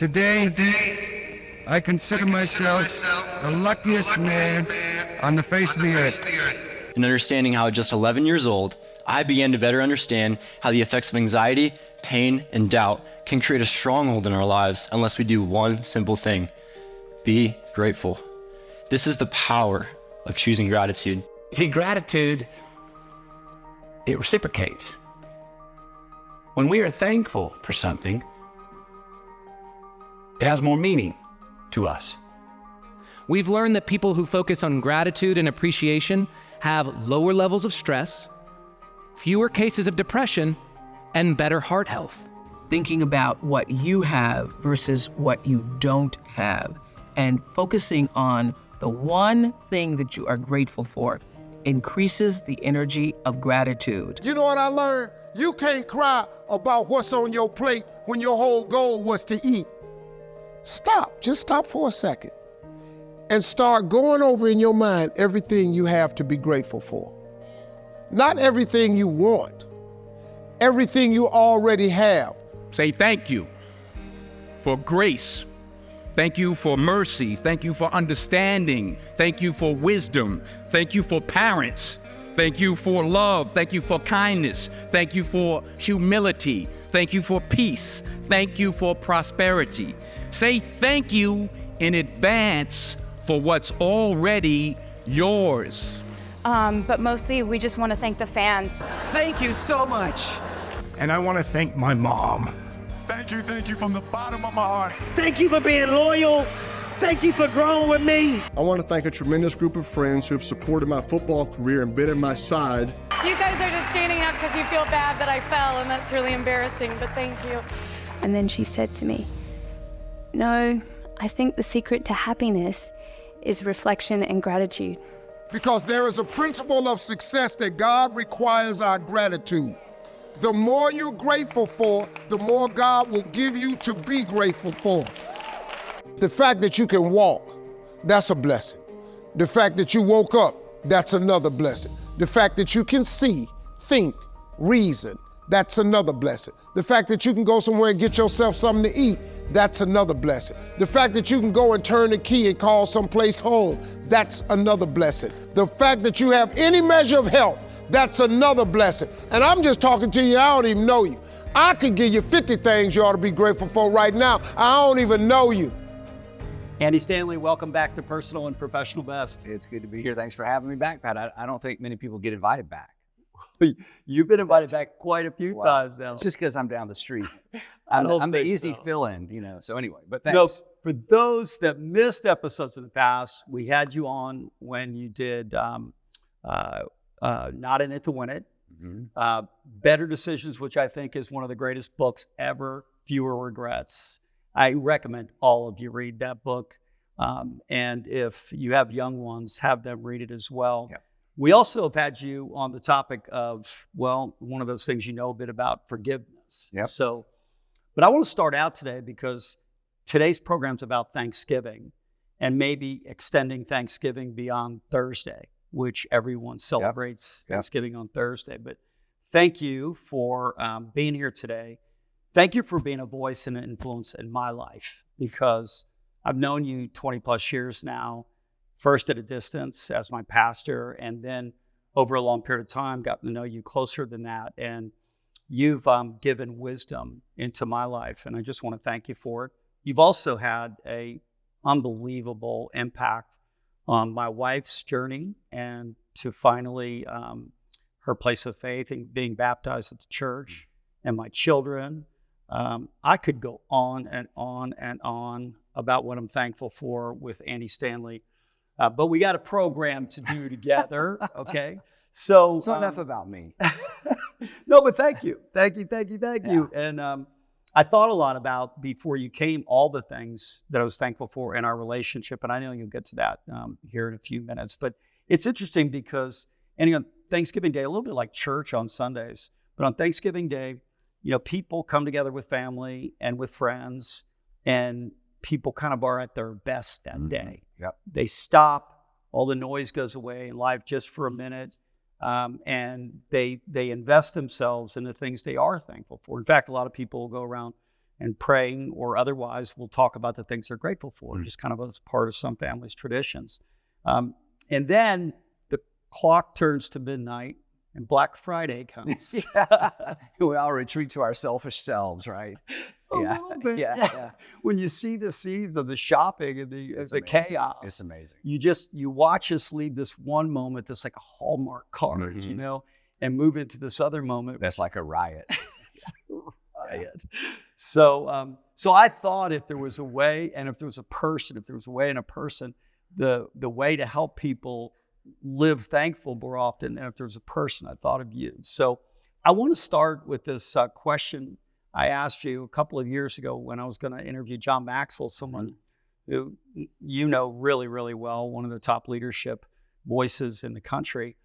Today, I consider myself the luckiest man on the face of the earth. In understanding how at just 11 years old, I began to better understand how the effects of anxiety, pain, and doubt can create a stronghold in our lives unless we do one simple thing: be grateful. This is the power of choosing gratitude. See, gratitude, it reciprocates. When we are thankful for something, it has more meaning to us. We've learned that people who focus on gratitude and appreciation have lower levels of stress, fewer cases of depression, and better heart health. Thinking about what you have versus what you don't have, and focusing on the one thing that you are grateful for increases the energy of gratitude. You know what I learned? You can't cry about what's on your plate when your whole goal was to eat. Stop, just stop for a second and start going over in your mind everything you have to be grateful for. Not everything you want, everything you already have. Say thank you for grace. Thank you for mercy. Thank you for understanding. Thank you for wisdom. Thank you for parents. Thank you for love. Thank you for kindness. Thank you for humility. Thank you for peace. Thank you for prosperity. Say thank you in advance for what's already yours. But mostly we just want to thank the fans. Thank you so much. And I want to thank my mom. Thank you from the bottom of my heart. Thank you for being loyal. Thank you for growing with me. I want to thank a tremendous group of friends who have supported my football career and been at my side. You guys are just standing up because you feel bad that I fell, and that's really embarrassing, but thank you. And then she said to me, "No, I think the secret to happiness is reflection and gratitude." Because there is a principle of success that God requires our gratitude. The more you're grateful for, the more God will give you to be grateful for. The fact that you can walk, that's a blessing. The fact that you woke up, that's another blessing. The fact that you can see, think, reason, that's another blessing. The fact that you can go somewhere and get yourself something to eat, that's another blessing. The fact that you can go and turn the key and call someplace home, that's another blessing. The fact that you have any measure of health, that's another blessing. And I'm just talking to you, I don't even know you. I could give you 50 things you ought to be grateful for right now. I don't even know you. Andy Stanley, welcome back to Personal and Professional Best. It's good to be here. Thanks for having me back, Pat. I don't think many people get invited back. You've been invited back quite a few times now. It's just because I'm down the street. I'm the easy fill-in, So anyway, but thanks. No, for those that missed episodes in the past, we had you on when you did Not In It to Win It. Mm-hmm. Better Decisions, which I think is one of the greatest books ever. Fewer Regrets. I recommend all of you read that book. And if you have young ones, have them read it as well. Yeah. We also have had you on the topic of, well, one of those things you know a bit about, forgiveness. Yep. But I want to start out today because today's program's about Thanksgiving and maybe extending Thanksgiving beyond Thursday, which everyone celebrates Thanksgiving on Thursday. But thank you for being here today. Thank you for being a voice and an influence in my life, because I've known you 20 plus years now, first at a distance as my pastor, and then over a long period of time, gotten to know you closer than that. And you've given wisdom into my life, and I just want to thank you for it. You've also had an unbelievable impact on my wife's journey and to finally her place of faith and being baptized at the church, and my children. I could go on and on and on about what I'm thankful for with Andy Stanley, but we got a program to do together, okay? So it's not enough about me. No, but thank you. Thank you. And I thought a lot about, before you came, all the things that I was thankful for in our relationship, and I know you'll get to that here in a few minutes. But it's interesting because, on Thanksgiving Day, a little bit like church on Sundays, but on Thanksgiving Day, people come together with family and with friends, and people kind of are at their best that day. Yep. They stop, all the noise goes away in life just for a minute, and they invest themselves in the things they are thankful for. In fact, a lot of people will go around and praying or otherwise, we'll talk about the things they're grateful for, just kind of as part of some families' traditions. And then the clock turns to midnight and Black Friday comes. We all retreat to our selfish selves, right? A little bit. Yeah. When you see the scenes of the shopping and the chaos, it's amazing. You watch us leave this one moment that's like a Hallmark card, you know, and move into this other moment that's like a riot. It's a riot. So I thought if there was a way, and if there was a way in a person, the way to help people live thankful more often, and if there's a person, I thought of you. So I want to start with this question I asked you a couple of years ago when I was going to interview John Maxwell, someone who you know really, really well, one of the top leadership voices in the country.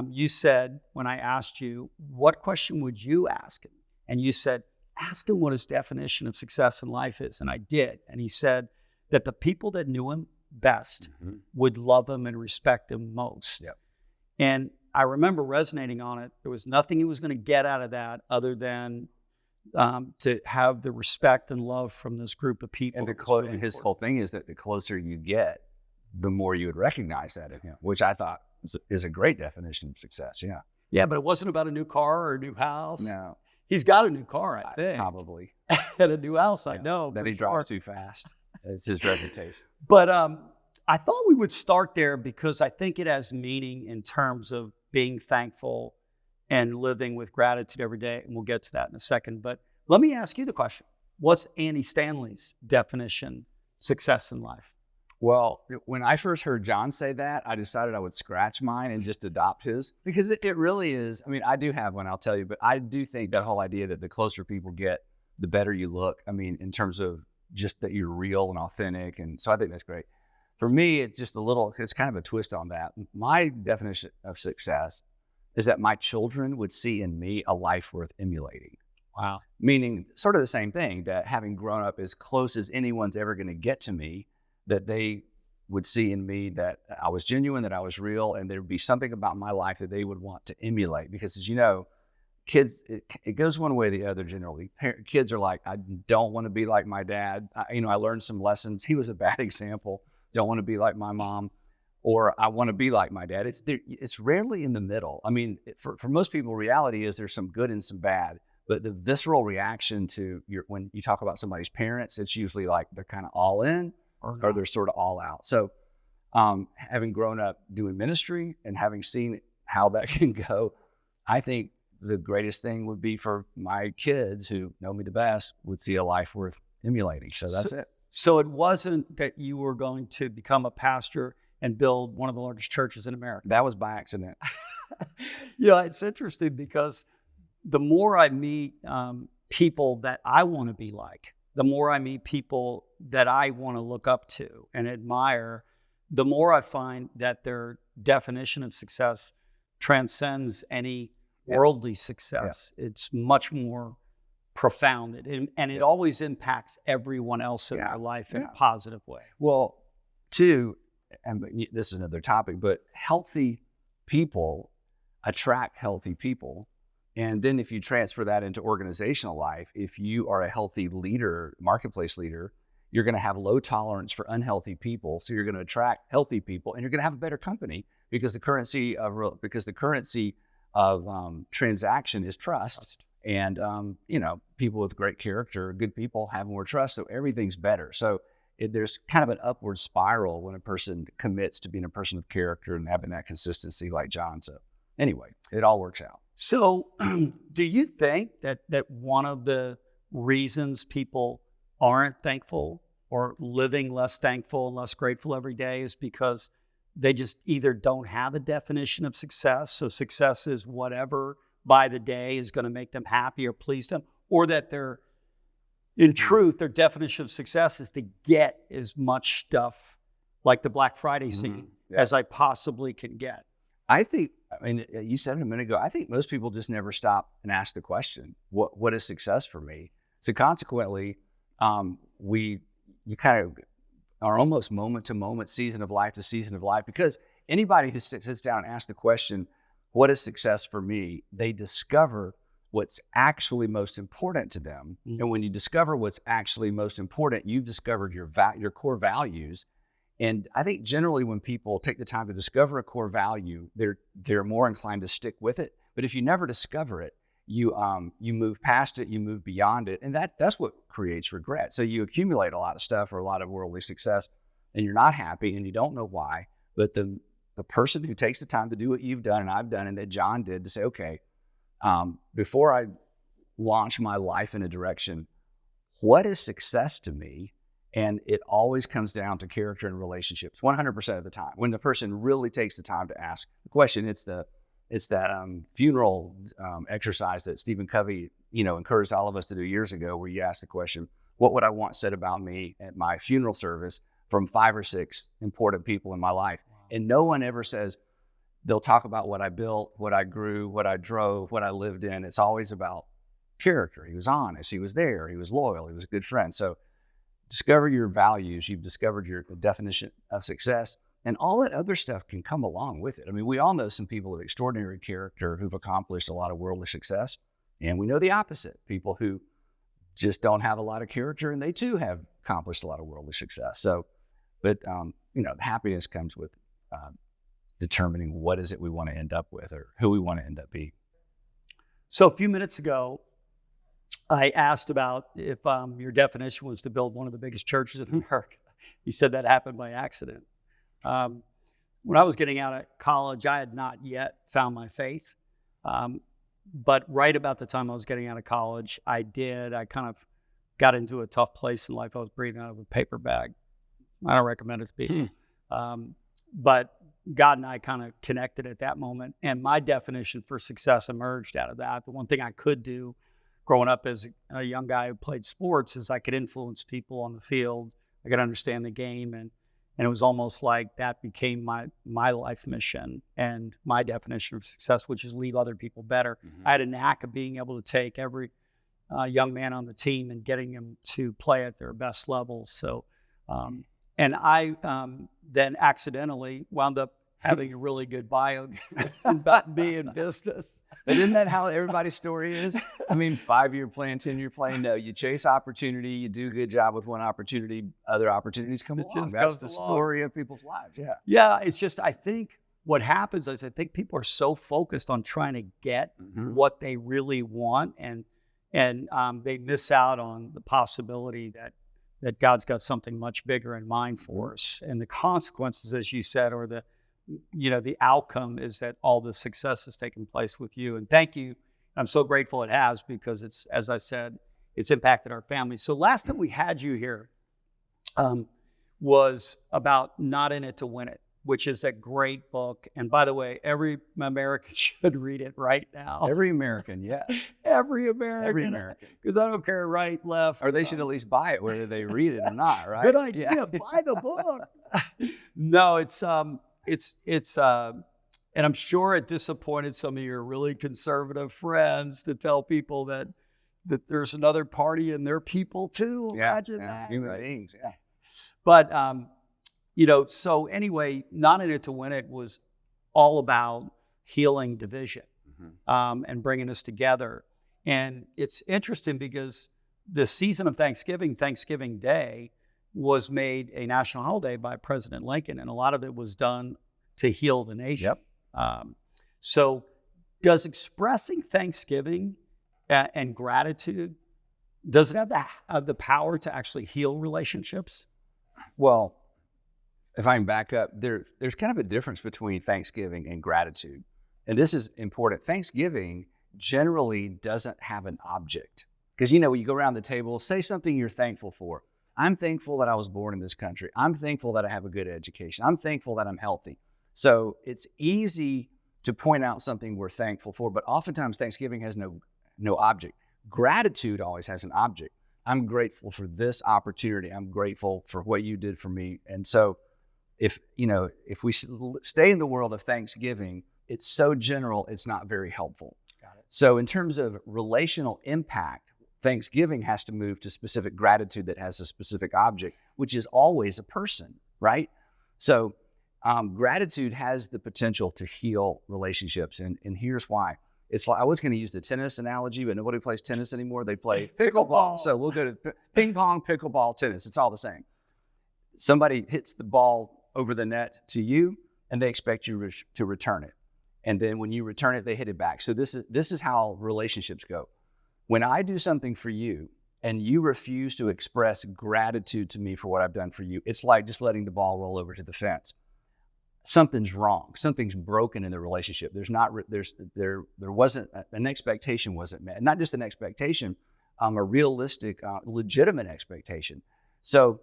You said, when I asked you, what question would you ask him? And you said, ask him what his definition of success in life is. And I did. And he said that the people that knew him best would love him and respect him most. Yep. And I remember resonating on it. There was nothing he was going to get out of that other than to have the respect and love from this group of people. And his whole thing is that the closer you get, the more you would recognize that in him, which I thought is a great definition of success. Yeah. Yeah, but it wasn't about a new car or a new house. No. He's got a new car, I think. Probably. And a new house, I know. That he drives too fast. It's his reputation. But I thought we would start there because I think it has meaning in terms of being thankful and living with gratitude every day. And we'll get to that in a second. But let me ask you the question. What's Andy Stanley's definition of success in life? Well, when I first heard John say that, I decided I would scratch mine and just adopt his, because it really is. I mean, I do have one, I'll tell you, but I do think that whole idea that the closer people get, the better you look. I mean, in terms of just that you're real and authentic. And so I think that's great. For me, it's just it's kind of a twist on that. My definition of success is that my children would see in me a life worth emulating. Wow. Meaning sort of the same thing, that having grown up as close as anyone's ever going to get to me, that they would see in me that I was genuine, that I was real, and there would be something about my life that they would want to emulate. Because as you know, kids, it goes one way or the other generally. Kids are like, I don't want to be like my dad. I learned some lessons. He was a bad example. Don't want to be like my mom, or I want to be like my dad. It's rarely in the middle. I mean, for most people, reality is there's some good and some bad. But the visceral reaction to when you talk about somebody's parents, it's usually like they're kind of all in or they're sort of all out. So having grown up doing ministry and having seen how that can go, I think the greatest thing would be for my kids who know me the best would see a life worth emulating. So that's it. So it wasn't that you were going to become a pastor and build one of the largest churches in America. That was by accident. It's interesting because the more I meet people that I want to be like, the more I meet people that I want to look up to and admire, the more I find that their definition of success transcends any worldly success. Yeah. It's much more profound, and it always impacts everyone else in their life in a positive way. Well, too, and this is another topic, but healthy people attract healthy people. And then if you transfer that into organizational life, if you are a healthy leader, marketplace leader, you're going to have low tolerance for unhealthy people. So you're going to attract healthy people, and you're going to have a better company because the currency of transaction is trust. And people with great character, good people have more trust, so everything's better. So there's kind of an upward spiral when a person commits to being a person of character and having that consistency like John. So anyway, it all works out. So do you think that one of the reasons people aren't thankful or living less thankful and less grateful every day is because they just either don't have a definition of success, so success is whatever by the day is going to make them happy or please them, or that in truth, their definition of success is to get as much stuff like the Black Friday scene as I possibly can get? I think, you said it a minute ago, I think most people just never stop and ask the question, what is success for me? So consequently, you kind of are almost moment to moment, season of life to season of life, because anybody who sits down and asks the question, what is success for me? They discover what's actually most important to them. And when you discover what's actually most important, you've discovered your core values. And I think generally when people take the time to discover a core value, they're more inclined to stick with it. But if you never discover it, you move past it, you move beyond it, and that's what creates regret. So you accumulate a lot of stuff or a lot of worldly success, and you're not happy, and you don't know why. But the person who takes the time to do what you've done and I've done and that John did, to say, okay, before I launch my life in a direction, what is success to me? And it always comes down to character and relationships 100% of the time. When the person really takes the time to ask the question, it's that funeral exercise that Stephen Covey, encouraged all of us to do years ago, where you ask the question, what would I want said about me at my funeral service from 5 or 6 important people in my life? And no one ever says, they'll talk about what I built, what I grew, what I drove, what I lived in. It's always about character. He was honest, he was there, he was loyal, he was a good friend. So discover your values. You've discovered your definition of success, and all that other stuff can come along with it. I mean, we all know some people of extraordinary character who've accomplished a lot of worldly success, and we know the opposite, people who just don't have a lot of character, and they too have accomplished a lot of worldly success. So, but happiness comes with determining what is it we want to end up with, or who we want to end up being. So a few minutes ago, I asked about if your definition was to build one of the biggest churches in America. You said that happened by accident. When I was getting out of college, I had not yet found my faith. But right about the time I was getting out of college, I did. I kind of got into a tough place in life. I was breathing out of a paper bag. I don't recommend it to people. But God and I kind of connected at that moment. And my definition for success emerged out of that. The one thing I could do growing up as a young guy who played sports is I could influence people on the field. I could understand the game. And it was almost like that became my life mission and my definition of success, which is leave other people better. I had a knack of being able to take every young man on the team and getting them to play at their best level. So, and I then accidentally wound up having a really good bio about being in business. But isn't that how everybody's story is? I mean, 5-year plan, 10-year plan. No, you chase opportunity, you do a good job with one opportunity, other opportunities come along. That's the story of people's lives. Yeah. Yeah, it's just, I think what happens is I think people are so focused on trying to get what they really want, and they miss out on the possibility that God's got something much bigger in mind for us. And the consequences, as you said, or the outcome is that all the success has taken place with you. And thank you. I'm so grateful it has, because it's, as I said, it's impacted our family. So last time we had you here was about Not In It to Win It, which is a great book. And by the way, every American should read it right now. Every American, yeah. Every American. Because I don't care right, left. Or they should at least buy it, whether they read it or not, right? Good idea. Yeah. Buy the book. No, it's and I'm sure it disappointed some of your really conservative friends to tell people that there's another party and they're people too. Imagine that. Human beings, yeah. But, so anyway, Not In It to Win It was all about healing division and bringing us together. And it's interesting because the season of Thanksgiving Day, was made a national holiday by President Lincoln, and a lot of it was done to heal the nation. So does expressing thanksgiving and gratitude, does it have the power to actually heal relationships? Well, if I can back up, there's kind of a difference between thanksgiving and gratitude. And this is important. Thanksgiving generally doesn't have an object. Because, when you go around the table, say something you're thankful for. I'm thankful that I was born in this country. I'm thankful that I have a good education. I'm thankful that I'm healthy. So it's easy to point out something we're thankful for, but oftentimes Thanksgiving has no object. Gratitude always has an object. I'm grateful for this opportunity. I'm grateful for what you did for me. And so if we stay in the world of Thanksgiving, it's so general, it's not very helpful. Got it. So in terms of relational impact, Thanksgiving has to move to specific gratitude that has a specific object, which is always a person, right? So gratitude has the potential to heal relationships. And here's why. It's like, I was going to use the tennis analogy, but nobody plays tennis anymore. They play pickleball. So we'll go to ping pong, pickleball, tennis. It's all the same. Somebody hits the ball over the net to you, and they expect you to return it. And then when you return it, they hit it back. So this is how relationships go. When I do something for you and you refuse to express gratitude to me for what I've done for you, it's like just letting the ball roll over to the fence. Something's wrong. Something's broken in the relationship. There wasn't an expectation wasn't met. Not just an expectation, a realistic, legitimate expectation. So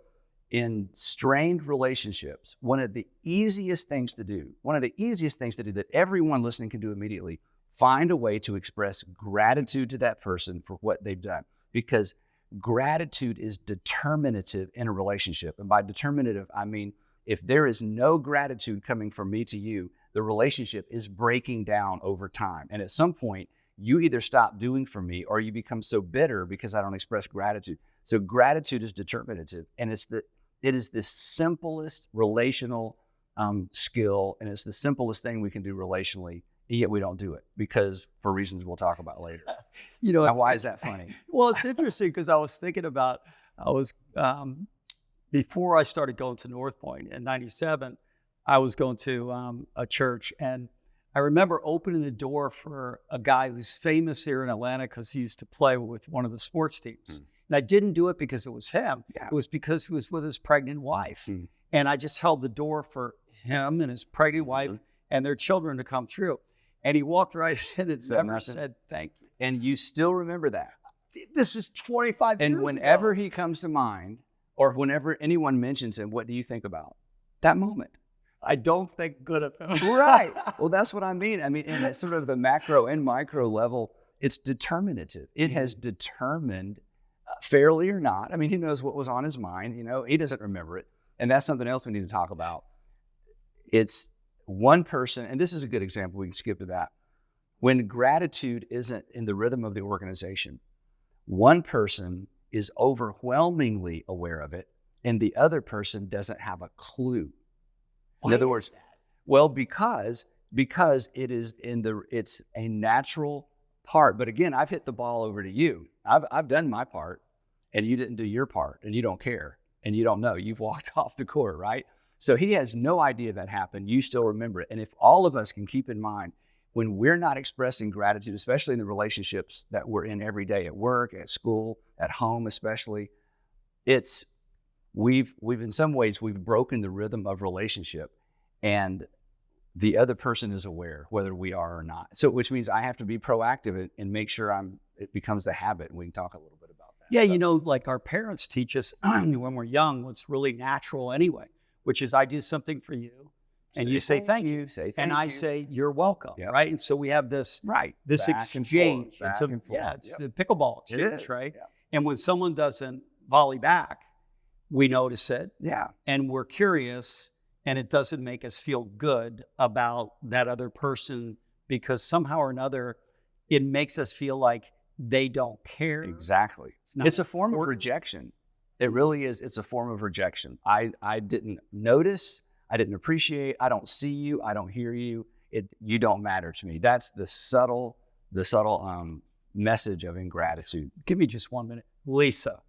in strained relationships, one of the easiest things to do that everyone listening can do immediately, find a way to express gratitude to that person for what they've done. Because gratitude is determinative in a relationship. And by determinative, I mean, if there is no gratitude coming from me to you, the relationship is breaking down over time. And at some point, you either stop doing for me or you become so bitter because I don't express gratitude. So gratitude is determinative, and it is the simplest relational skill, and it's the simplest thing we can do relationally, and yet we don't do it because for reasons we'll talk about later. Now, why is that funny? Well, it's interesting because I was thinking about, before I started going to North Point in 97, I was going to a church, and I remember opening the door for a guy who's famous here in Atlanta because he used to play with one of the sports teams. And I didn't do it because it was him. Yeah. It was because he was with his pregnant wife. And I just held the door for him and his pregnant wife and their children to come through. And he walked right in and never said thank you. And you still remember that. This is 25 years ago. And whenever he comes to mind, or whenever anyone mentions him, what do you think about? That moment. I don't think good of him. Right. Well, that's what I mean. I mean, in sort of the macro and micro level, it's determinative. It has determined, fairly or not. I mean, he knows what was on his mind. He doesn't remember it. And that's something else we need to talk about. It's one person, and this is a good example. We can skip to that. When gratitude isn't in the rhythm of the organization, one person is overwhelmingly aware of it, and the other person doesn't have a clue. In other words, well, because it's a natural part. But again, I've hit the ball over to you. I've done my part, and you didn't do your part, and you don't care, and you don't know. You've walked off the court, right? So he has no idea that happened. You still remember it. And if all of us can keep in mind, when we're not expressing gratitude, especially in the relationships that we're in every day, at work, at school, at home especially, we've in some ways, we've broken the rhythm of relationship, and the other person is aware whether we are or not. So, which means I have to be proactive and make sure it becomes a habit. And we can talk a little bit about that. Yeah, like our parents teach us when we're young, what's really natural anyway, which is I do something for you, and you say thank you, and I say you're welcome, right? And so we have this this exchange. It's the pickleball exchange, right? Yeah. And when someone doesn't volley back, we notice it, and we're curious, and it doesn't make us feel good about that other person because somehow or another, it makes us feel like they don't care. Exactly. It's a form of rejection. It really is. It's a form of rejection. I didn't notice. I didn't appreciate. I don't see you. I don't hear you. You don't matter to me. That's the subtle message of ingratitude. Give me just 1 minute. Lisa,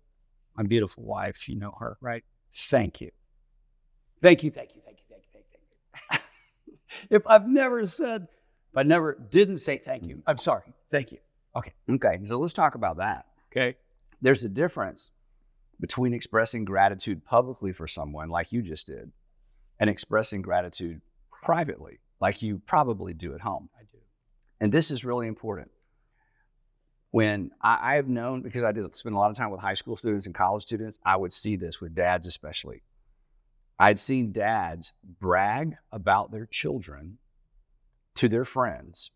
my beautiful wife, you know her, right? Thank you. Thank you, thank you, thank you, thank you, thank you. If I never didn't say thank you, I'm sorry. Thank you. Okay. So let's talk about that. Okay. There's a difference between expressing gratitude publicly for someone like you just did and expressing gratitude privately like you probably do at home. I do. And this is really important. When I have known, because I did spend a lot of time with high school students and college students, I would see this with dads especially. I'd seen dads brag about their children to their friends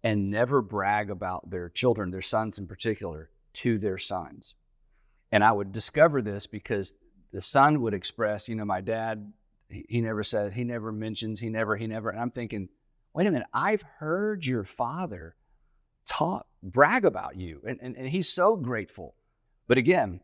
and never brag about their children, their sons in particular, to their sons. And I would discover this because the son would express, my dad, he never said, he never mentions, he never. And I'm thinking, wait a minute, I've heard your father brag about you. And he's so grateful. But again,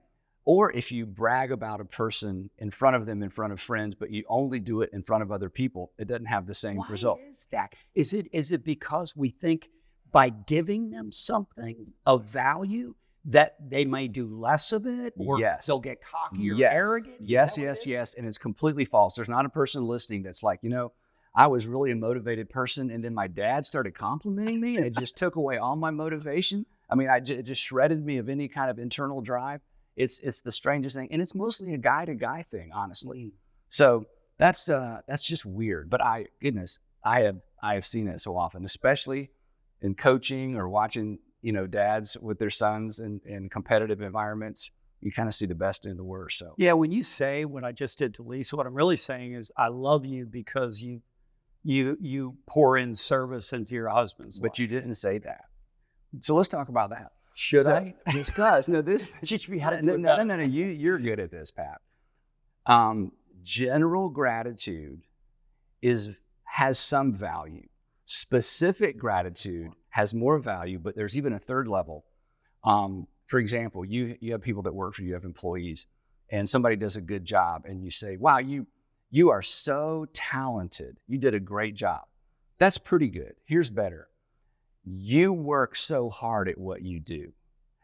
or if you brag about a person in front of them, in front of friends, but you only do it in front of other people, it doesn't have the same result. Why is that? Is it because we think by giving them something of value that they may do less of it, or Yes. they'll get cocky or Yes. arrogant? Yes, yes. And it's completely false. There's not a person listening that's like, I was really a motivated person, and then my dad started complimenting me, and it just took away all my motivation. I mean, it just shredded me of any kind of internal drive. It's the strangest thing, and it's mostly a guy-to-guy thing, honestly. So that's just weird. But I have seen it so often, especially in coaching or watching, dads with their sons in competitive environments. You kind of see the best and the worst. So yeah, when you say what I just did to Lisa, what I'm really saying is I love you because you pour in service into your husband's life. But you didn't say that. So let's talk about that. Should I? Discuss. No, this teach me how to do it. No. You're good at this, Pat. General gratitude has some value. Specific gratitude has more value, but there's even a third level. For example, you have people that work for you, you have employees, and somebody does a good job, and you say, "Wow, you are so talented. You did a great job." That's pretty good. Here's better. You work so hard at what you do.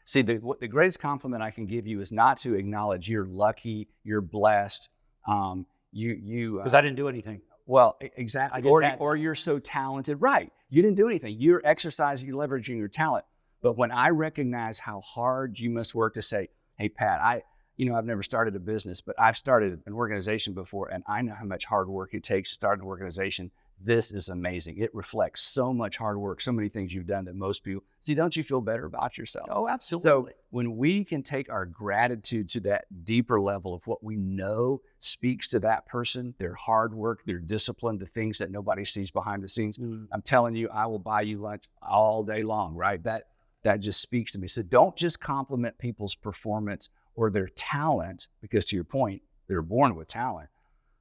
See, the greatest compliment I can give you is not to acknowledge you're lucky, you're blessed. Because I didn't do anything. Well, exactly. Or you're so talented. Right. You didn't do anything. You're exercising, you're leveraging your talent. But when I recognize how hard you must work to say, "Hey, Pat, I've never started a business, but I've started an organization before, and I know how much hard work it takes to start an organization. This is amazing. It reflects so much hard work, so many things you've done that most people see. Don't you feel better about yourself?" Oh, absolutely. So when we can take our gratitude to that deeper level of what we know speaks to that person, their hard work, their discipline, the things that nobody sees behind the scenes, I'm telling you, I will buy you lunch all day long, right? That just speaks to me. So don't just compliment people's performance or their talent, because to your point, they're born with talent.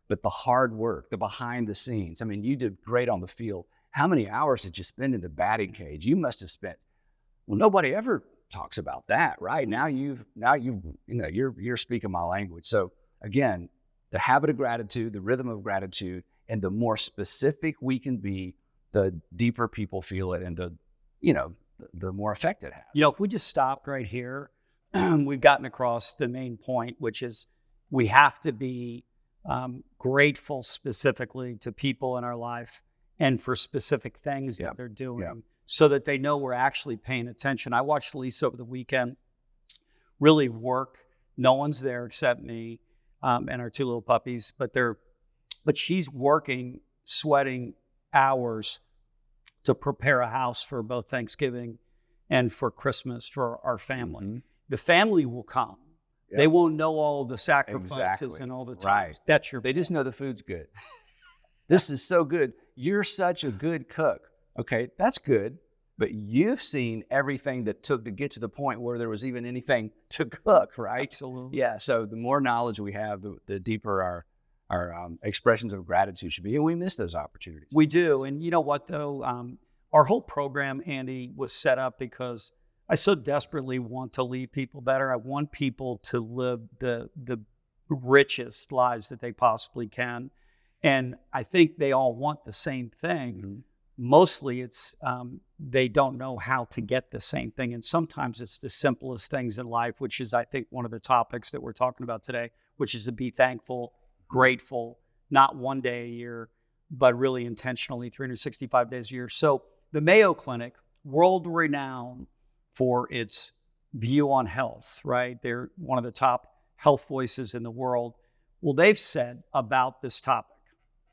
But the hard work, the behind the scenes. I mean, you did great on the field. How many hours did you spend in the batting cage? You must have spent. Well, nobody ever talks about that, right? Now you're speaking my language. So again, the habit of gratitude, the rhythm of gratitude, and the more specific we can be, the deeper people feel it, and the more effect it has. If we just stopped right here, we've gotten across the main point, which is we have to be grateful specifically to people in our life and for specific things that they're doing, so that they know we're actually paying attention. I watched Lisa over the weekend really work. No one's there except me and our two little puppies, but she's working, sweating hours to prepare a house for both Thanksgiving and for Christmas for our family. Mm-hmm. The family will come. Yep. They won't know all of the sacrifices and all the time. Right. They just know the food's good. This is so good. You're such a good cook. Okay, that's good. But you've seen everything that took to get to the point where there was even anything to cook, right? Absolutely. Yeah, so the more knowledge we have, the deeper our expressions of gratitude should be. And we miss those opportunities. We do. And you know what, though? Our whole program, Andy, was set up because I so desperately want to leave people better. I want people to live the richest lives that they possibly can. And I think they all want the same thing. Mm-hmm. Mostly it's they don't know how to get the same thing. And sometimes it's the simplest things in life, which is, I think, one of the topics that we're talking about today, which is to be thankful, grateful, not one day a year, but really intentionally 365 days a year. So the Mayo Clinic, world renowned for its view on health, right? They're one of the top health voices in the world. Well, they've said about this topic,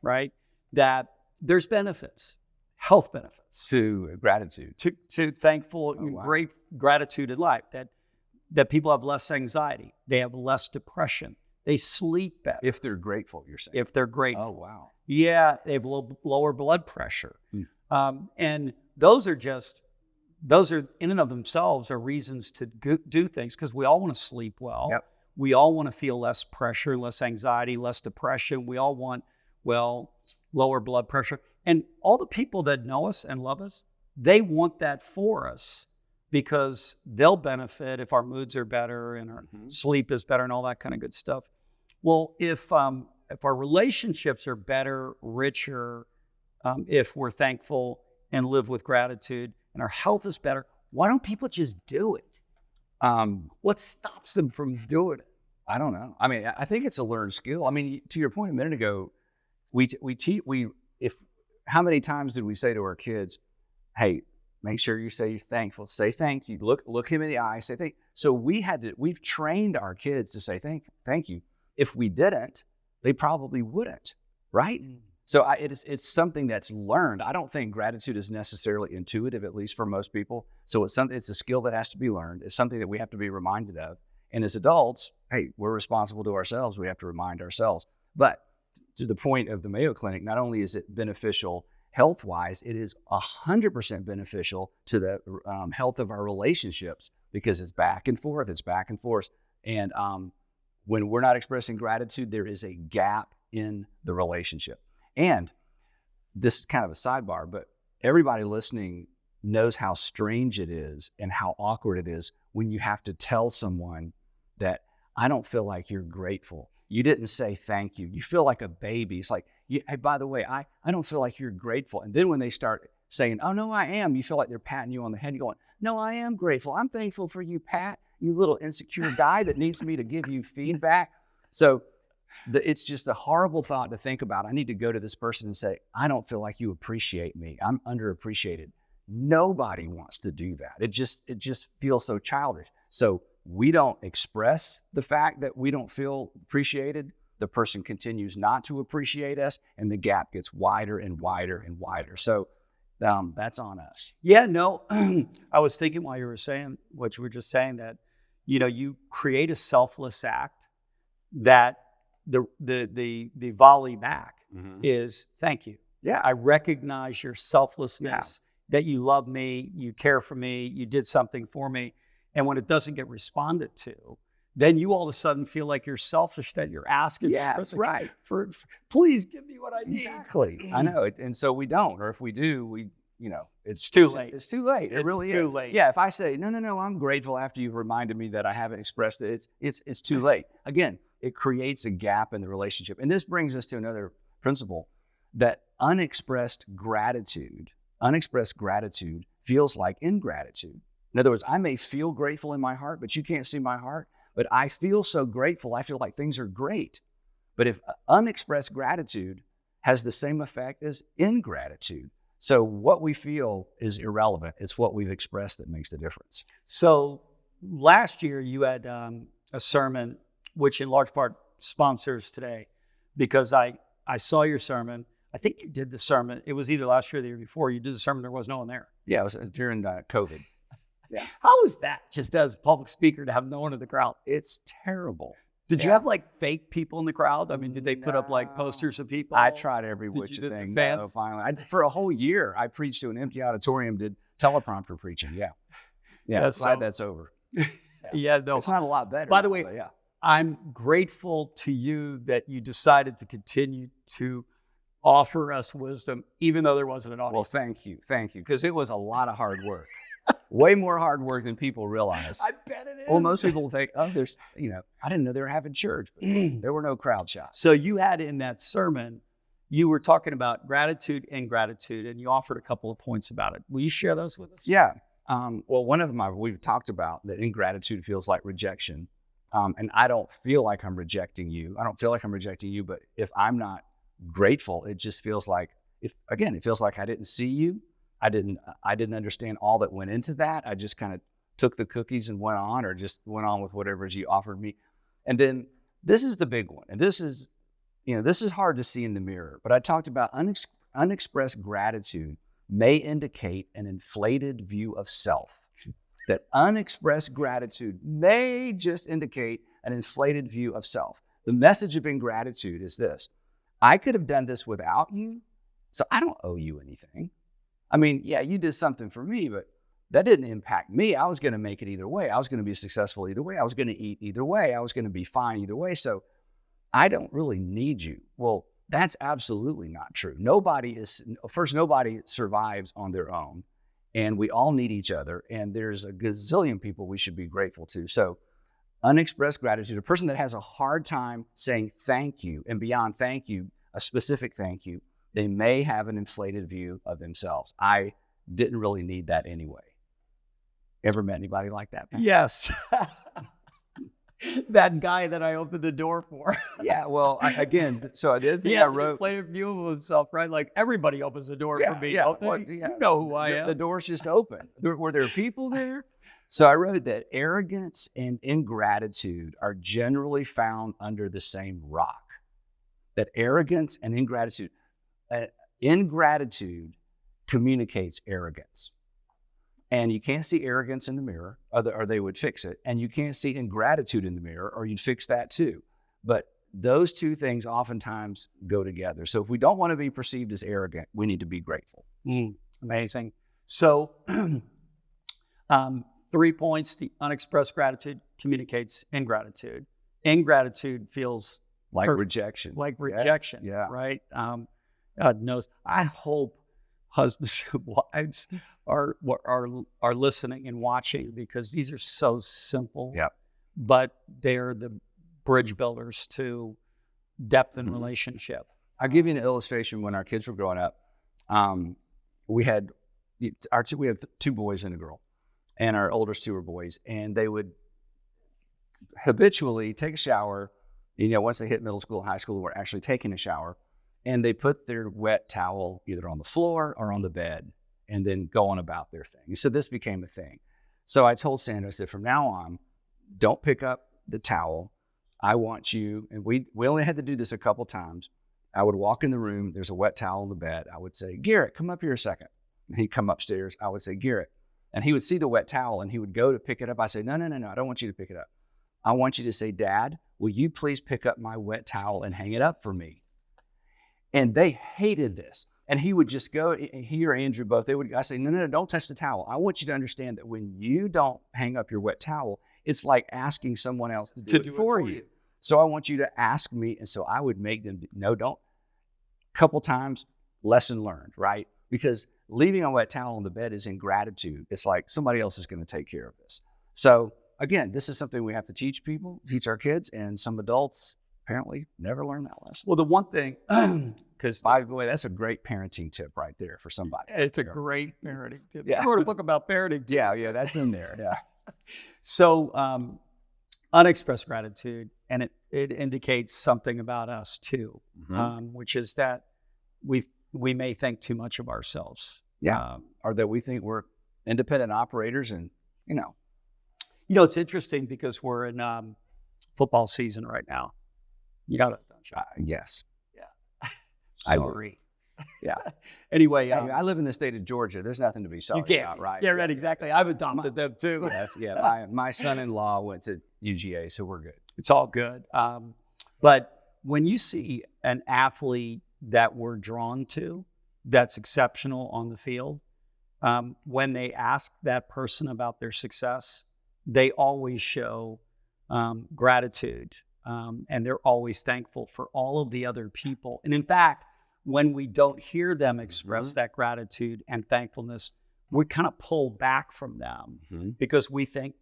right, that there's benefits, health benefits to gratitude, to thankful, great gratitude in life. That people have less anxiety, they have less depression, they sleep better if they're grateful. You're saying if they're grateful. Oh wow, yeah, they have lower blood pressure, and those are in and of themselves are reasons to do things, because we all want to sleep well. Yep. We all want to feel less pressure, less anxiety, less depression. We all want, lower blood pressure. And all the people that know us and love us, they want that for us because they'll benefit if our moods are better and our sleep is better and all that kind of good stuff. Well, if our relationships are better, richer, if we're thankful and live with gratitude and our health is better, why don't people just do it? What stops them from doing it? I don't know. I mean, I think it's a learned skill. I mean, to your point a minute ago, how many times did we say to our kids, hey, make sure you say you're thankful, say thank you, look him in the eye, say thank you. So we've trained our kids to say thank you. If we didn't, they probably wouldn't, right? So it's something that's learned. I don't think gratitude is necessarily intuitive, at least for most people. So it's a skill that has to be learned. It's something that we have to be reminded of. And as adults, hey, we're responsible to ourselves. We have to remind ourselves. But to the point of the Mayo Clinic, not only is it beneficial health-wise, it is 100% beneficial to the health of our relationships, because it's back and forth. And when we're not expressing gratitude, there is a gap in the relationship. And this is kind of a sidebar, but everybody listening knows how strange it is and how awkward it is when you have to tell someone that, I don't feel like you're grateful. You didn't say thank you. You feel like a baby. It's like, hey, by the way, I don't feel like you're grateful. And then when they start saying, oh, no, I am, you feel like they're patting you on the head. You're going, no, I am grateful. I'm thankful for you, Pat, you little insecure guy that needs me to give you feedback. So it's just a horrible thought to think about. I need to go to this person and say, I don't feel like you appreciate me. I'm underappreciated. Nobody wants to do that. It just feels so childish. So we don't express the fact that we don't feel appreciated. The person continues not to appreciate us, and the gap gets wider and wider and wider. So that's on us. Yeah, no, I was thinking while you were saying what you were just saying, that, you create a selfless act that the volley back is thank you. Yeah. I recognize your selflessness, that you love me, you care for me, you did something for me. And when it doesn't get responded to, then you all of a sudden feel like you're selfish, that you're asking that's right. for please give me what I need. Exactly. I know it. And so we don't, or if we do, it's too late. It's too late. It really is. It's too late. Yeah. If I say, no, I'm grateful after you've reminded me that I haven't expressed it, it's too late. Again, it creates a gap in the relationship. And this brings us to another principle, that unexpressed gratitude feels like ingratitude. In other words, I may feel grateful in my heart, but you can't see my heart. But I feel so grateful, I feel like things are great. But if unexpressed gratitude has the same effect as ingratitude. So what we feel is irrelevant. It's what we've expressed that makes the difference. So last year you had a sermon, which in large part sponsors today, because I saw your sermon. I think you did the sermon. It was either last year or the year before. You did the sermon. There was no one there. Yeah, it was during COVID. Yeah. How is that, just as a public speaker, to have no one in the crowd? It's terrible. Did you have fake people in the crowd? I mean, did they put up posters of people? I tried every which thing. No, finally, for a whole year, I preached to an empty auditorium, did teleprompter preaching. Yeah. Glad that's over. Yeah, no, it's not a lot better. By the way, I'm grateful to you that you decided to continue to offer us wisdom, even though there wasn't an audience. Well, thank you, because it was a lot of hard work. Way more hard work than people realize. I bet it is. Well, most people think, I didn't know they were having church, but there were no crowd shots. So you had in that sermon, you were talking about gratitude and gratitude, and you offered a couple of points about it. Will you share those with us? Yeah. Well, one of them we've talked about, that ingratitude feels like rejection. And I don't feel like I'm rejecting you. But if I'm not grateful, it just feels like, it feels like I didn't see you. I didn't understand all that went into that. I just kind of took the cookies and went on, or just went on with whatever you offered me. And then this is the big one. And this is hard to see in the mirror, but I talked about unexpressed gratitude may indicate an inflated view of self. That unexpressed gratitude may just indicate an inflated view of self. The message of ingratitude is this: I could have done this without you, so I don't owe you anything. I mean, yeah, you did something for me, but that didn't impact me. I was going to make it either way. I was going to be successful either way. I was going to eat either way. I was going to be fine either way. So I don't really need you. Well, that's absolutely not true. Nobody survives on their own, and we all need each other. And there's a gazillion people we should be grateful to. So unexpressed gratitude, a person that has a hard time saying thank you, and beyond thank you, a specific thank you, they may have an inflated view of themselves. I didn't really need that anyway. Ever met anybody like that, Pat? Yes. That guy that I opened the door for. Yeah, well, again, so the other thing He I has an wrote. inflated view of himself, right? Like everybody opens the door for me, don't they? Well, You know who I am. The door's just open. Were there people there? So I wrote that arrogance and ingratitude are generally found under the same rock. That arrogance and ingratitude communicates arrogance. And you can't see arrogance in the mirror, or they would fix it. And you can't see ingratitude in the mirror, or you'd fix that too. But those two things oftentimes go together. So if we don't want to be perceived as arrogant, we need to be grateful. Amazing. So 3 points. The unexpressed gratitude communicates ingratitude. Ingratitude feels Like rejection. Like rejection, Yeah. right? God knows. I hope husbands and wives are listening and watching, because these are so simple. Yep. But they're the bridge builders to depth in relationship. I'll give you an illustration. When our kids were growing up, we have 2 boys and a girl, and our oldest 2 were boys, and they would habitually take a shower. Once they hit middle school, high school, we're actually taking a shower, and they put their wet towel either on the floor or on the bed and then go on about their thing. So this became a thing. So I told Sandra, I said, from now on, don't pick up the towel. I want you, and we only had to do this a couple times. I would walk in the room, there's a wet towel on the bed. I would say, Garrett, come up here a second. And he'd come upstairs. I would say, Garrett. And he would see the wet towel and he would go to pick it up. I say, no, I don't want you to pick it up. I want you to say, Dad, will you please pick up my wet towel and hang it up for me? And they hated this. And he would just go, he or Andrew both, I say, no, don't touch the towel. I want you to understand that when you don't hang up your wet towel, it's like asking someone else to do it for you. So I want you to ask me. And so I would make them, no, don't. Couple times, lesson learned, right? Because leaving a wet towel on the bed is ingratitude. It's like somebody else is going to take care of this. So again, this is something we have to teach people, teach our kids, and some adults apparently never learn that lesson. Well, the one thing, because by the way, that's a great parenting tip right there for somebody. It's a great parenting tip. Yeah. I wrote a book about parenting. Yeah, that's in there. Yeah. So unexpressed gratitude, and it indicates something about us too, which is that we may think too much of ourselves. Yeah. Or that we think we're independent operators, and it's interesting because we're in football season right now. You got it. Yes. Yeah. Sorry. Yeah. Anyway, I live in the state of Georgia. There's nothing to be sorry about, right? Yeah, right. Exactly. I've adopted them too. My son-in-law went to UGA, so we're good. It's all good. But when you see an athlete that we're drawn to, that's exceptional on the field, when they ask that person about their success, they always show gratitude, and they're always thankful for all of the other people. And in fact, when we don't hear them express that gratitude and thankfulness, we kind of pull back from them because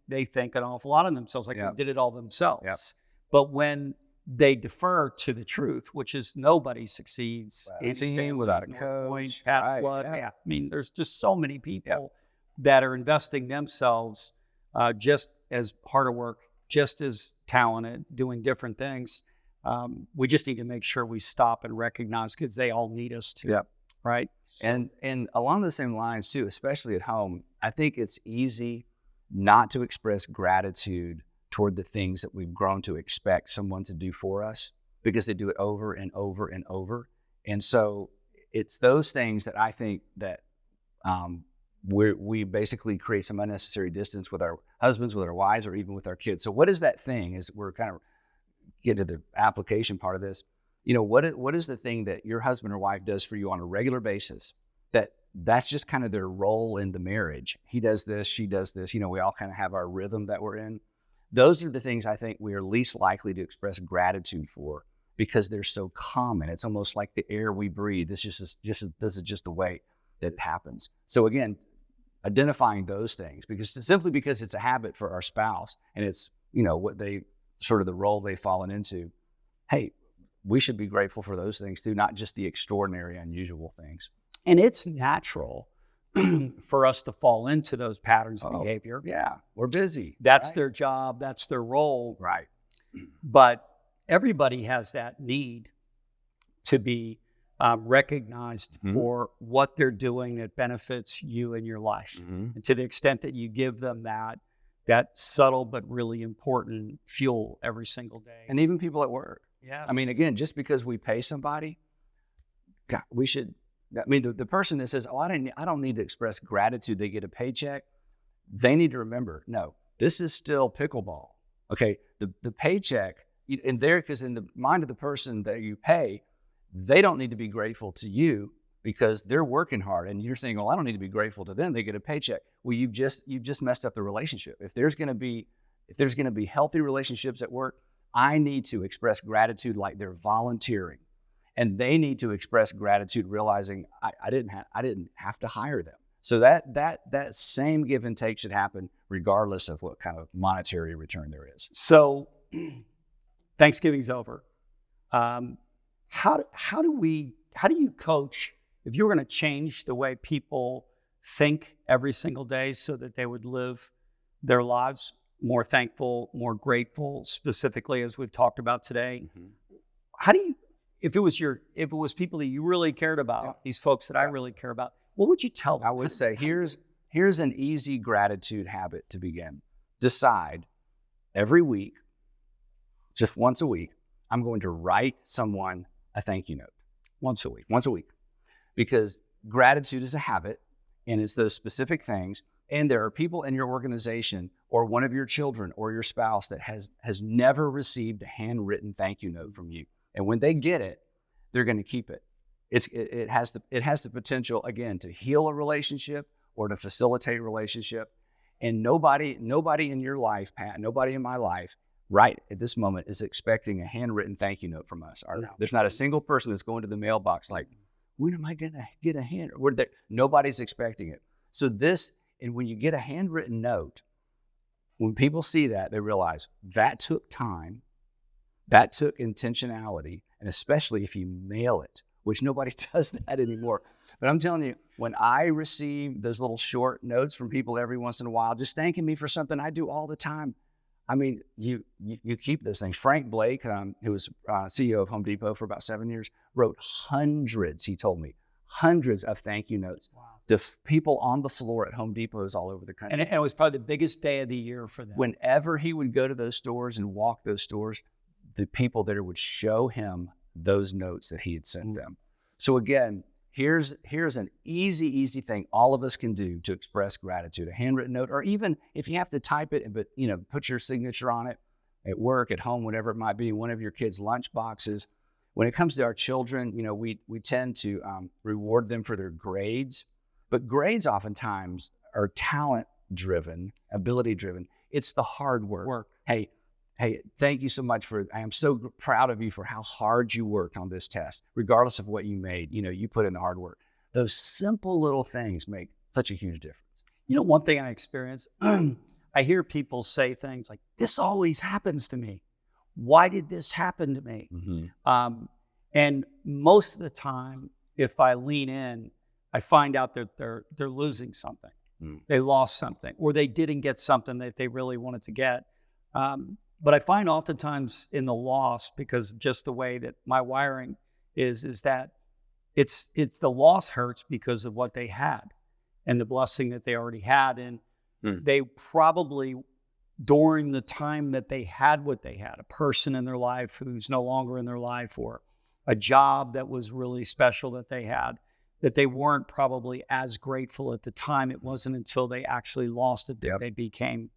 they think an awful lot of themselves, like they did it all themselves. Yep. But when they defer to the truth, which is nobody succeeds. Andy Stanley, without a coach. Pat Flood. Yeah. I mean, there's just so many people that are investing themselves just as hard at work, just as talented, doing different things. We just need to make sure we stop and recognize, because they all need us to. Yep. Right. And along the same lines too, especially at home, I think it's easy not to express gratitude toward the things that we've grown to expect someone to do for us, because they do it over and over and over. And so it's those things that I think that we basically create some unnecessary distance with our husbands, with our wives, or even with our kids. So what is that thing, as we're kind of getting to the application part of this? What is the thing that your husband or wife does for you on a regular basis that's just kind of their role in the marriage? He does this, she does this. We all kind of have our rhythm that we're in. Those are the things I think we are least likely to express gratitude for, because they're so common. It's almost like the air we breathe. This is just the way that it happens. So again, identifying those things, simply because it's a habit for our spouse, and it's what they sort of the role they've fallen into. Hey, we should be grateful for those things too, not just the extraordinary, unusual things. And it's natural for us to fall into those patterns of behavior. Yeah, we're busy. That's their job. That's their role. Right. But everybody has that need to be recognized for what they're doing that benefits you in your life. And to the extent that you give them that subtle but really important fuel every single day. And even people at work. Yes. I mean, again, just because we pay somebody, God, we should. I mean, the person that says, "Oh, I don't need to express gratitude," they get a paycheck. They need to remember, no, this is still pickleball. Okay, the paycheck, and there, because in the mind of the person that you pay, they don't need to be grateful to you because they're working hard, and you're saying, "Well, I don't need to be grateful to them. They get a paycheck." Well, you've just messed up the relationship. If there's going to be healthy relationships at work, I need to express gratitude like they're volunteering, and they need to express gratitude realizing I didn't have to hire them. So that same give and take should happen regardless of what kind of monetary return there is. So Thanksgiving's over. How do you coach if you were going to change the way people think every single day so that they would live their lives more thankful, more grateful, specifically as we've talked about today? How do you, if it was people that you really cared about, these folks that I really care about, what would you tell them? I would say here's an easy gratitude habit to begin. Decide every week, just once a week, I'm going to write someone a thank you note. Once a week. Because gratitude is a habit, and it's those specific things. And there are people in your organization or one of your children or your spouse that has never received a handwritten thank you note from you. And when they get it, they're going to keep it. It has the potential, again, to heal a relationship or to facilitate a relationship. And nobody in your life, Pat, nobody in my life, right at this moment is expecting a handwritten thank you note from us. No. There's not a single person that's going to the mailbox like, when am I going to get a hand? Nobody's expecting it. So and when you get a handwritten note, when people see that, they realize that took time, that took intentionality, and especially if you mail it, which nobody does that anymore. But I'm telling you, when I receive those little short notes from people every once in a while, just thanking me for something I do all the time, I mean, you keep those things. Frank Blake, who was CEO of Home Depot for about 7 years, wrote hundreds, he told me, hundreds of thank you notes to people on the floor at Home Depots all over the country. And it was probably the biggest day of the year for them. Whenever he would go to those stores and walk those stores, the people there would show him those notes that he had sent them. So again, here's an easy thing all of us can do to express gratitude. A handwritten note, or even if you have to type it, but put your signature on it at work, at home, whatever it might be, one of your kids' lunch boxes. When it comes to our children, we tend to reward them for their grades, but grades oftentimes are talent-driven, ability-driven. It's the hard work. Hey, thank you so much I am so proud of you for how hard you worked on this test, regardless of what you made. You put in the hard work. Those simple little things make such a huge difference. One thing I experience, I hear people say things like, this always happens to me. Why did this happen to me? And most of the time, if I lean in, I find out that they're losing something. They lost something, or they didn't get something that they really wanted to get. But I find oftentimes in the loss, because of just the way that my wiring is that it's the loss hurts because of what they had and the blessing that they already had. And they probably, during the time that they had what they had, a person in their life who's no longer in their life, or a job that was really special that they had, that they weren't probably as grateful at the time. It wasn't until they actually lost it that they became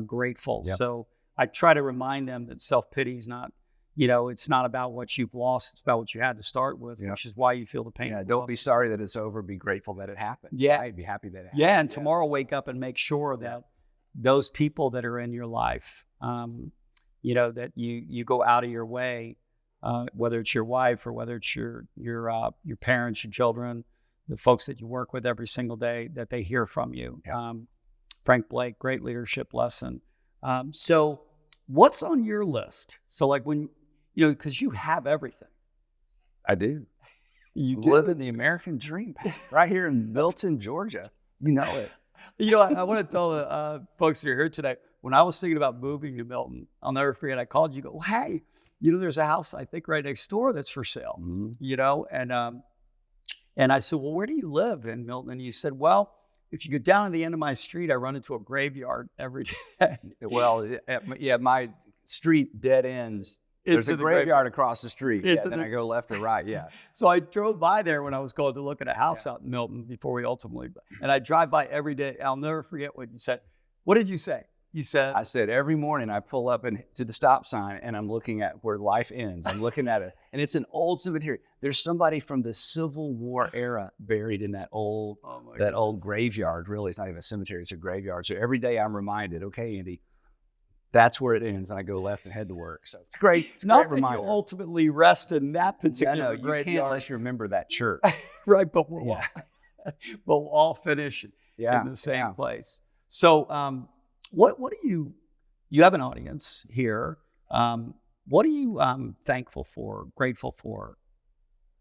grateful. So I try to remind them that self-pity is not, it's not about what you've lost. It's about what you had to start with, which is why you feel the pain. Yeah, don't be sorry that it's over. Be grateful that it happened. Yeah. Right? Be happy that it happened. Yeah, and tomorrow wake up and make sure that those people that are in your life, that you go out of your way, whether it's your wife or whether it's your parents, your children, the folks that you work with every single day, that they hear from you. Frank Blake, great leadership lesson. So what's on your list? So like when, because you have everything. I do. You do. Living the American dream, right here in Milton, Georgia. You know it. You know, I want to tell folks that are here today, when I was thinking about moving to Milton, I'll never forget, I called you, go, hey, you know, there's a house, I think, right next door that's for sale, you know? And I said, well, where do you live in Milton? And you said, well, if you go down to the end of my street, I run into a graveyard every day. Well, yeah, my street dead ends. There's a graveyard across the street. Yeah, then I go left or right, yeah. So I drove by there when I was going to look at a house out in Milton before we ultimately, and I drive by every day. I'll never forget what you said. What did you say? You said? I said, every morning I pull up to the stop sign and I'm looking at where life ends. I'm looking at it, and it's an old cemetery. There's somebody from the Civil War era buried in that old graveyard. Really, it's not even a cemetery, it's a graveyard. So every day I'm reminded, okay, Andy, that's where it ends, and I go left and head to work. So it's great. It's not a great that reminder. You ultimately rest in that particular No, you graveyard. can't unless you remember that church. Right, but we'll all finish in the same place. So what do you have an audience here. What are you thankful for, grateful for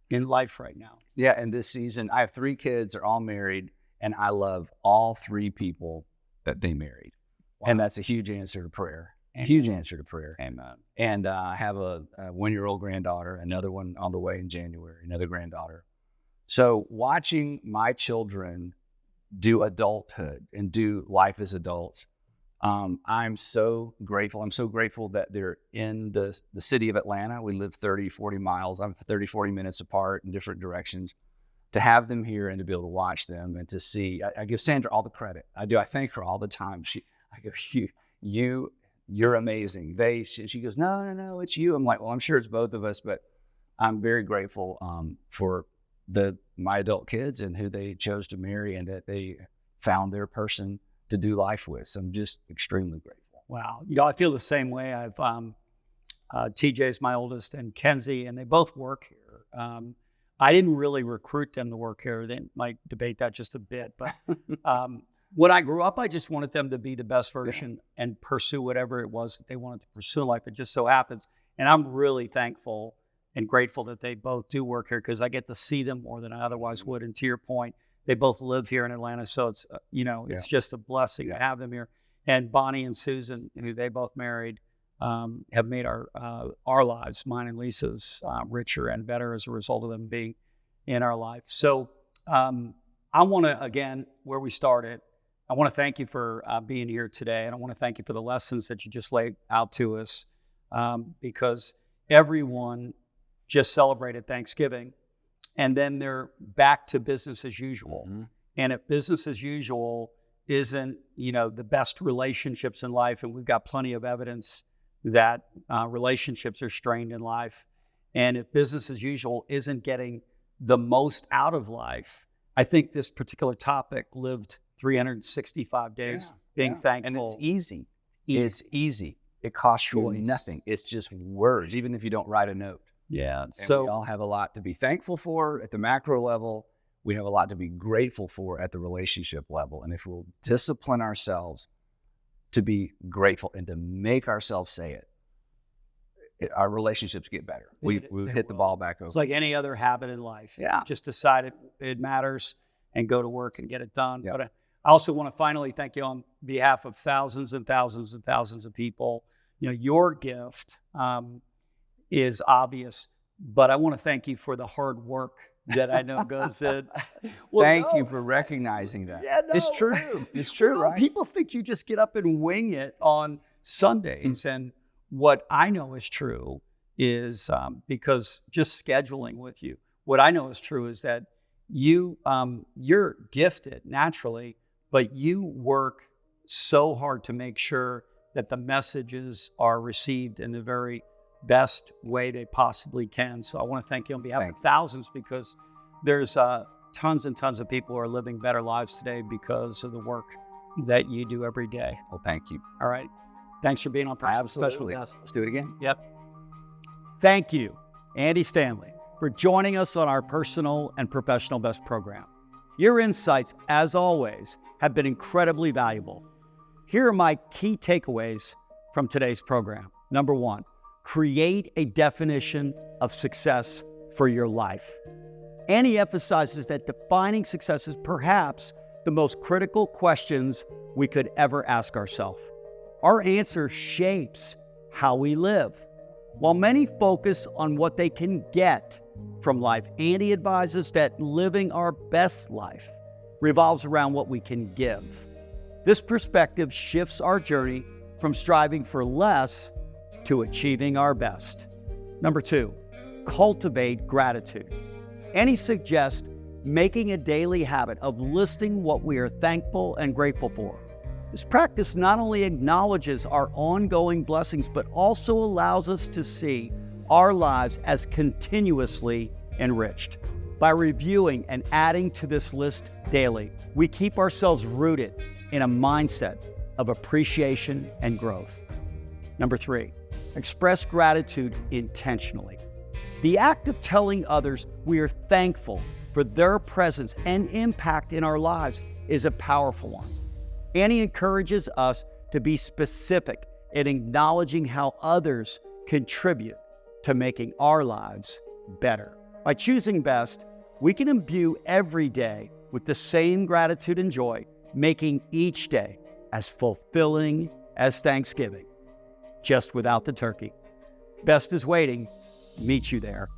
in life right now? Yeah, and this season, I have 3 kids, they're all married, and I love all 3 people that they married. Wow. And that's a huge answer to prayer. Amen. Huge answer to prayer. Amen. And I have a 1-year-old granddaughter, another one on the way in January, another granddaughter. So watching my children do adulthood and do life as adults, I'm so grateful. I'm so grateful that they're in the city of Atlanta. We live 30, 40 miles. I'm 30, 40 minutes apart in different directions. To have them here and to be able to watch them and to see, I give Sandra all the credit. I do. I thank her all the time. I go, you're amazing. She goes, no, it's you. I'm like, well, I'm sure it's both of us, but I'm very grateful for my adult kids and who they chose to marry and that they found their person to do life with. So I'm just extremely grateful. Wow. You know, I feel the same way. I've TJ's my oldest and Kenzie, and they both work here. I didn't really recruit them to work here. They might debate that just a bit, but when I grew up, I just wanted them to be the best version and pursue whatever it was that they wanted to pursue in life. It just so happens. And I'm really thankful and grateful that they both do work here because I get to see them more than I otherwise would. And to your point, they both live here in Atlanta. So it's, it's just a blessing to have them here. And Bonnie and Susan, who they both married, have made our lives, mine and Lisa's, richer and better as a result of them being in our life. So I want to, again, where we started, I want to thank you for being here today. And I want to thank you for the lessons that you just laid out to us because everyone just celebrated Thanksgiving and then they're back to business as usual. Mm-hmm. And if business as usual isn't, the best relationships in life, and we've got plenty of evidence that relationships are strained in life. And if business as usual isn't getting the most out of life, I think this particular topic lived 365 days being thankful. And it's easy. It's easy. It costs you nothing. It's just words, even if you don't write a note. Yeah. And so we all have a lot to be thankful for at the macro level. We have a lot to be grateful for at the relationship level. And if we'll discipline ourselves to be grateful and to make ourselves say it, our relationships get better. We've hit the ball back over. It's like any other habit in life. Yeah. Just decide it matters and go to work and get it done. Yeah. But I also want to finally thank you on behalf of thousands and thousands and thousands of people. Your gift is obvious, but I want to thank you for the hard work that I know goes in. Well, thank you for recognizing that. Yeah, no. It's true. It's true, right? People think you just get up and wing it on Sundays. And what I know is true is because just scheduling with you, what I know is true is that you're gifted naturally, but you work so hard to make sure that the messages are received in the very best way they possibly can. So I want to thank you on behalf of thousands because there's tons and tons of people who are living better lives today because of the work that you do every day. Well, thank you. All right. Thanks for being on Personal Absolutely. Special Guest. Let's do it again. Yep. Thank you, Andy Stanley, for joining us on our Personal and Professional Best program. Your insights, as always, have been incredibly valuable. Here are my key takeaways from today's program. Number 1, create a definition of success for your life. Andy emphasizes that defining success is perhaps the most critical questions we could ever ask ourselves. Our answer shapes how we live. While many focus on what they can get from life, Andy advises that living our best life revolves around what we can give. This perspective shifts our journey from striving for less to achieving our best. Number 2, cultivate gratitude. Andy suggests making a daily habit of listing what we are thankful and grateful for. This practice not only acknowledges our ongoing blessings, but also allows us to see our lives as continuously enriched. By reviewing and adding to this list daily, we keep ourselves rooted in a mindset of appreciation and growth. Number 3, express gratitude intentionally. The act of telling others we are thankful for their presence and impact in our lives is a powerful one. Andy encourages us to be specific in acknowledging how others contribute to making our lives better. By choosing best, we can imbue every day with the same gratitude and joy, making each day as fulfilling as Thanksgiving, just without the turkey. Best is waiting. Meet you there.